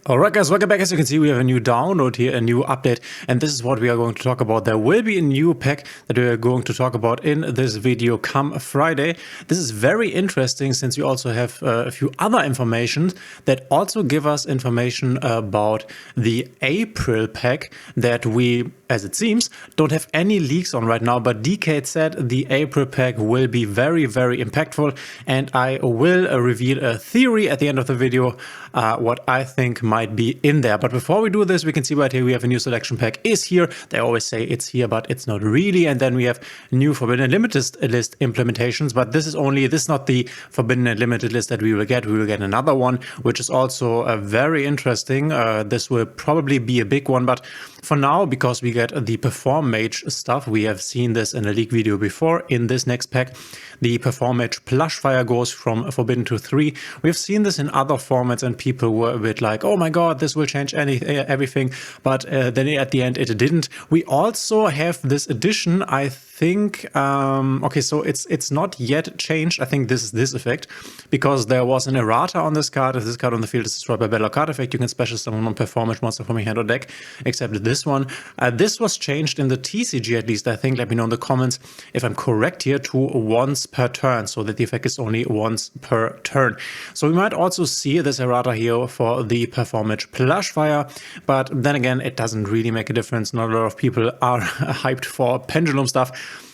Alright guys, welcome back. As you can see, we have a new download here, a new update, and this is what we are going to talk about. There will be a new pack that we are going to talk about in this video come Friday. This is very interesting since we also have a few other information that also give us information about the April pack that we, as it seems, don't have any leaks on right now, but Decade said the April pack will be very, very impactful, and I will reveal a theory at the end of the video, what I think might be in there. But before we do this, we can see right here we have a new selection pack is here. They always say it's here, but it's not really. And then we have new Forbidden Limited list implementations, but this is not the Forbidden and Limited list that we will get. We will get another one, which is also very interesting. This will probably be a big one, but for now, because we get the Performage stuff, we have seen this in a leak video before. In this next pack, the Performage plush fire goes from Forbidden to 3. We've seen this in other formats and people were a bit like, oh my god, this will change everything, but then at the end it didn't. We also have this addition, I think, okay, so it's not yet changed. I think this is this effect, because there was an errata on this card. If this card on the field is destroyed by battle or card effect, you can special summon on Performage monster from your hand or deck, except this one. This was changed in the TCG at least, I think. Let me know in the comments if I'm correct here, to once per turn, so that the effect is only once per turn. So we might also see this errata here for the Performage plush fire, but then again, it doesn't really make a difference. Not a lot of people are hyped for pendulum stuff,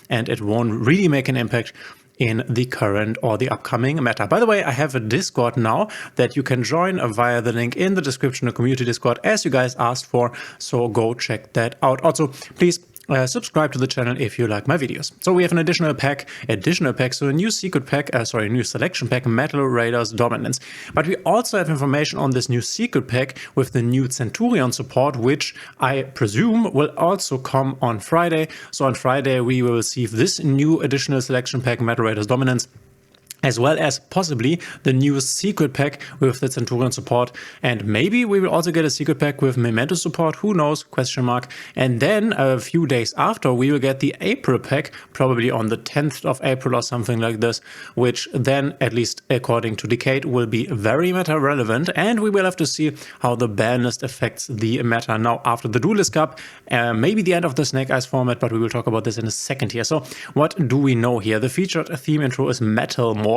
and it won't really make an impact in the current or the upcoming meta. By the way, I have a Discord now that you can join via the link in the description, the community Discord, as you guys asked for, so go check that out. Also, please subscribe to the channel if you like my videos. So we have an additional pack, so a new secret pack, a new selection pack, Metal Raiders Dominance. But we also have information on this new secret pack with the new Centurion support, which I presume will also come on Friday. So on Friday we will receive this new additional selection pack, Metal Raiders Dominance, as well as possibly the new secret pack with the Centurion support. And maybe we will also get a secret pack with Memento support, who knows, question mark. And then a few days after, we will get the April pack, probably on the 10th of April or something like this, which then, at least according to Decade, will be very meta relevant. And we will have to see how the ban list affects the meta now after the Duelist Cup, maybe the end of the Snake Eyes format, but we will talk about this in a second here. So what do we know here? The featured theme intro is Metal Morph.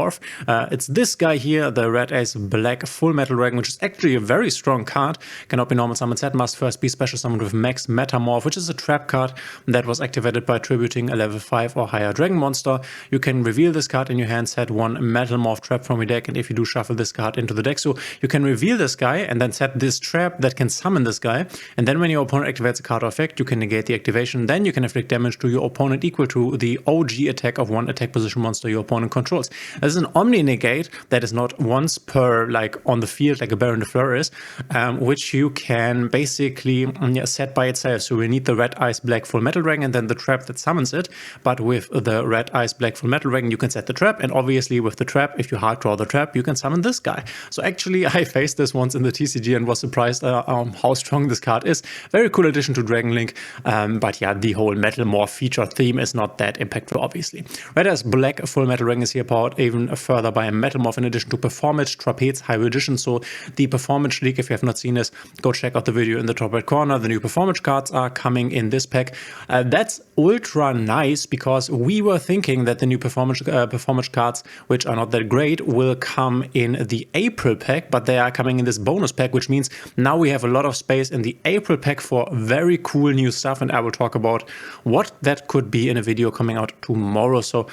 It's this guy here, the Red Ace Black Full Metal Dragon, which is actually a very strong card. Cannot be normal summoned set, must first be special summoned with Max Metamorph, which is a trap card that was activated by tributing a level 5 or higher dragon monster. You can reveal this card in your hand, set one Metamorph trap from your deck, and if you do, shuffle this card into the deck. So you can reveal this guy and then set this trap that can summon this guy, and then when your opponent activates a card or effect, you can negate the activation. Then you can inflict damage to your opponent equal to the OG attack of one attack position monster your opponent controls. This is an Omni Negate that is not once per, like, on the field, like a Baron de Fleur is, which you can basically set by itself. So we need the Red Ice Black Full Metal Dragon and then the trap that summons it. But with the Red Ice Black Full Metal Dragon, you can set the trap, and obviously with the trap, if you hard draw the trap, you can summon this guy. So actually, I faced this once in the TCG and was surprised how strong this card is. Very cool addition to Dragon Link, but yeah, the whole Metal Morph feature theme is not that impactful, obviously. Red Ice Black Full Metal Dragon is here powered even further by a Metamorph in addition to Performage, Trapeze, Hybrid Edition. So the Performage leak, if you have not seen this, go check out the video in the top right corner. The new Performage cards are coming in this pack. That's ultra nice, because we were thinking that the new Performage cards, which are not that great, will come in the April pack, but they are coming in this bonus pack, which means now we have a lot of space in the April pack for very cool new stuff, and I will talk about what that could be in a video coming out tomorrow. So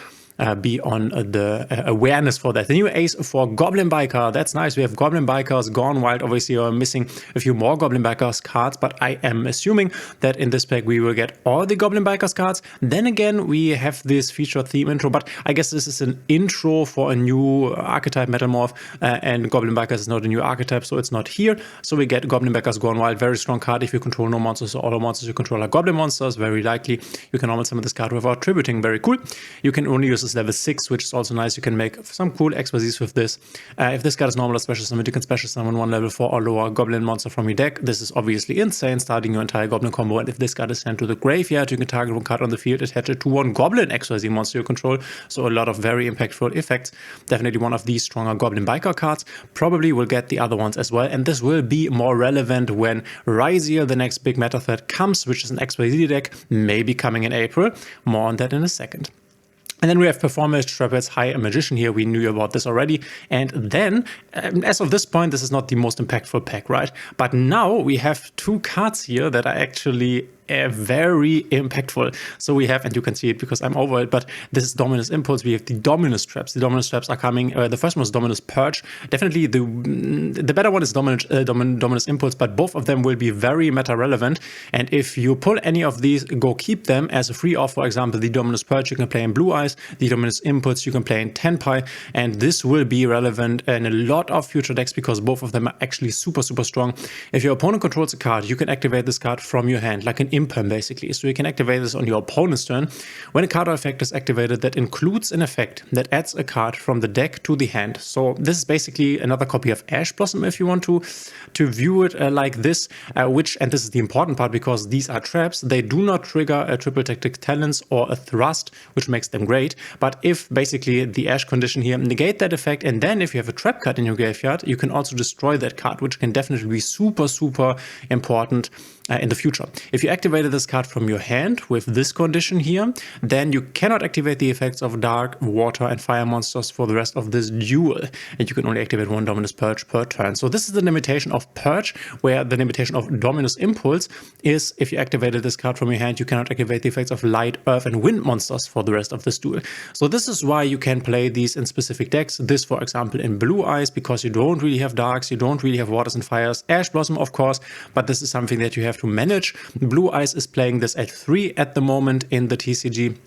be on the awareness for that. The new ace for Goblin Biker, that's nice. We have Goblin Bikers Gone Wild. Obviously, you're missing a few more Goblin Bikers cards, but I am assuming that in this pack we will get all the Goblin Bikers cards. Then again, we have this featured theme intro, but I guess this is an intro for a new archetype Metamorph, and Goblin Bikers is not a new archetype, so it's not here. So we get Goblin Bikers Gone Wild, very strong card. If you control no monsters, or all the monsters you control are Goblin monsters, very likely you can almost summon this card without tributing. Very cool. You can only use a is level 6, which is also nice. You can make some cool XYZs with this. If this card is normal or special summon, you can special summon one level 4 or lower goblin monster from your deck. This is obviously insane, starting your entire goblin combo. And if this card is sent to the graveyard, you can target one card on the field, attach it to one goblin XYZ monster you control. So a lot of very impactful effects. Definitely one of these stronger goblin biker cards. Probably will get the other ones as well. And this will be more relevant when Raziel, the next big meta threat, comes, which is an XYZ deck, maybe coming in April. More on that in a second. And then we have Performage, Trapez, High Magician here. We knew about this already. And then, as of this point, this is not the most impactful pack, right? But now we have two cards here that are actually very impactful. So we have, and you can see it because I'm over it, but this is Dominus Impulse. We have the Dominus Traps. The Dominus Traps are coming. The first one is Dominus Purge. Definitely the better one is Dominus Impulse, but both of them will be very meta relevant. And if you pull any of these, go keep them as a free off. For example, the Dominus Purge you can play in Blue Eyes, the Dominus Impulse you can play in Tenpai, and this will be relevant in a lot of future decks because both of them are actually super strong. If your opponent controls a card, you can activate this card from your hand, like an Imperm basically. So you can activate this on your opponent's turn. When a card or effect is activated that includes an effect that adds a card from the deck to the hand. So this is basically another copy of Ash Blossom if you want to view it like this, and this is the important part because these are traps. They do not trigger a triple tactic talents or a thrust, which makes them great. But if basically the Ash condition here negate that effect, and then if you have a trap card in your graveyard, you can also destroy that card, which can definitely be super important in the future. If you activated this card from your hand with this condition here, then you cannot activate the effects of dark, water, and fire monsters for the rest of this duel. And you can only activate one Dominus Purge per turn. So this is the limitation of Purge, where the limitation of Dominus Impulse is if you activated this card from your hand, you cannot activate the effects of light, earth, and wind monsters for the rest of this duel. So this is why you can play these in specific decks. This, for example, in Blue Eyes, because you don't really have darks, you don't really have waters and fires. Ash Blossom, of course, but this is something that you have to manage. Blue Eyes is playing this at 3 at the moment in the TCG.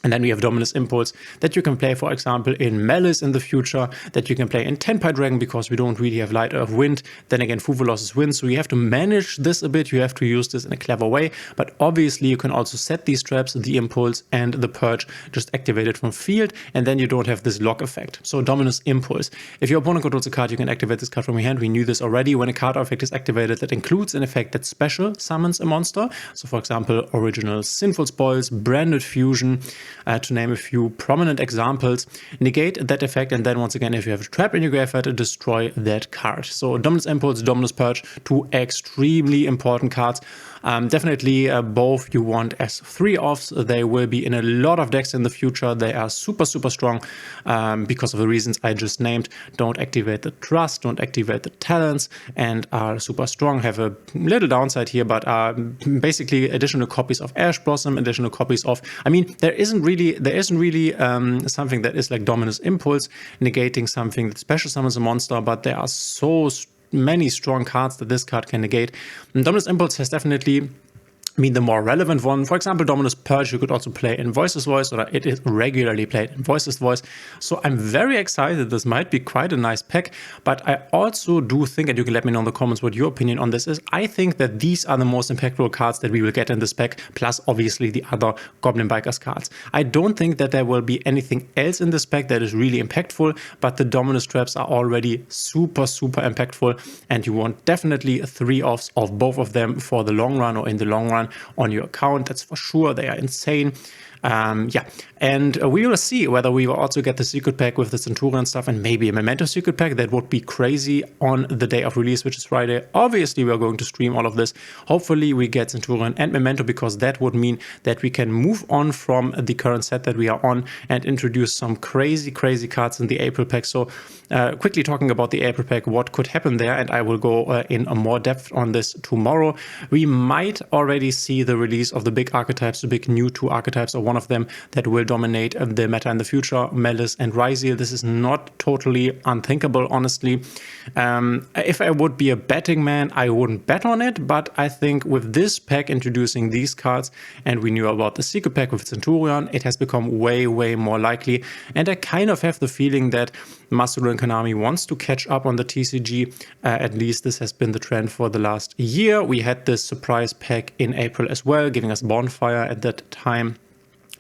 And then we have Dominus Impulse that you can play, for example, in Malice in the future, that you can play in Tenpai Dragon because we don't really have Light, Earth, Wind. Then again, Fuvolos is Wind, so you have to manage this a bit. You have to use this in a clever way. But obviously, you can also set these traps, the Impulse and the Purge, just activated from field, and then you don't have this lock effect. So Dominus Impulse. If your opponent controls a card, you can activate this card from your hand. We knew this already. When a card or effect is activated that includes an effect that special summons a monster. So, for example, Original Sinful Spoils, Branded Fusion, to name a few prominent examples, negate that effect, and then once again, if you have a trap in your graveyard, destroy that card. So Dominus Impulse, Dominus Purge, two extremely important cards. Definitely both you want as 3-offs. They will be in a lot of decks in the future. They are super strong because of the reasons I just named. Don't activate the trust, don't activate the talents, and are super strong. Have a little downside here, but basically additional copies of Ash Blossom, additional copies of, I mean, there isn't really something that is like Dominus Impulse negating something that special summons a monster, but there are so many strong cards that this card can negate. And Dominus Impulse has definitely been the more relevant one. For example, Dominus Purge you could also play in Voiceless Voice, or it is regularly played in Voiceless Voice. So I'm very excited. This might be quite a nice pack, but I also do think, and you can let me know in the comments what your opinion on this is, I think that these are the most impactful cards that we will get in this pack, plus obviously the other Goblin Bikers cards. I don't think that there will be anything else in this pack that is really impactful, but the Dominus Traps are already super impactful, and you want definitely 3-offs of both of them for the long run, or in the long run on your account. That's for sure. They are insane. Yeah, and we will see whether we will also get the secret pack with the Centurion stuff and maybe a Memento secret pack. That would be crazy on the day of release, which is Friday. Obviously, we are going to stream all of this. Hopefully, we get Centurion and Memento, because that would mean that we can move on from the current set that we are on and introduce some crazy cards in the April pack. So quickly talking about the April pack, what could happen there, and I will go in a more depth on this tomorrow. We might already see the release of the big archetypes, the big new 2 archetypes, or one of them that will dominate the meta in the future, Malice and Raziel. This is not totally unthinkable, honestly. If I would be a betting man, I wouldn't bet on it, but I think with this pack introducing these cards, and we knew about the secret pack with Centurion, it has become way more likely. And I kind of have the feeling that Mastodon and Konami wants to catch up on the TCG. At least this has been the trend for the last year. We had this surprise pack in April as well, giving us Bonfire at that time.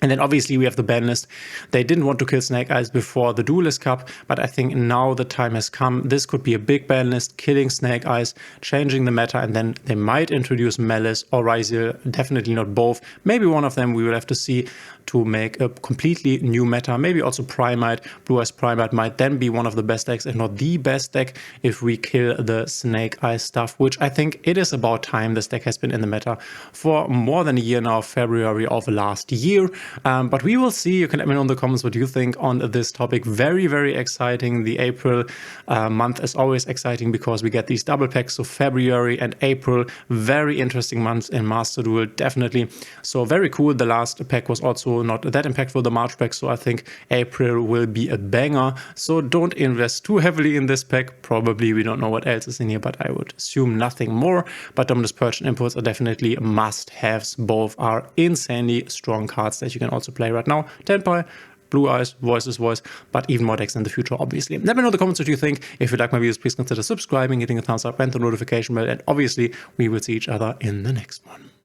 And then obviously we have the ban list. They didn't want to kill Snake Eyes before the Duelist Cup, but I think now the time has come. This could be a big ban list, killing Snake Eyes, changing the meta, and then they might introduce Malice or Ryzeal, definitely not both. Maybe one of them we will have to see to make a completely new meta. Maybe also Primite, Blue Eyes Primite might then be one of the best decks, if not the best deck, if we kill the Snake Eyes stuff, which I think it is about time. This deck has been in the meta for more than a year now, February of last year. But we will see. You can let me know in the comments what you think on this topic. Very, very exciting. The April month is always exciting because we get these double packs. So February and April, very interesting months in Master Duel, definitely. So very cool. The last pack was also not that impactful, the March pack. So I think April will be a banger. So don't invest too heavily in this pack. Probably we don't know what else is in here, but I would assume nothing more. But Dominus Purge and Impulse are definitely must-haves. Both are insanely strong cards that you can also play right now. Tenpai, Blue Eyes, Voice is Voice, but even more decks in the future, obviously. Let me know in the comments what you think. If you like my videos, please consider subscribing, hitting a thumbs up and the notification bell, and obviously we will see each other in the next one.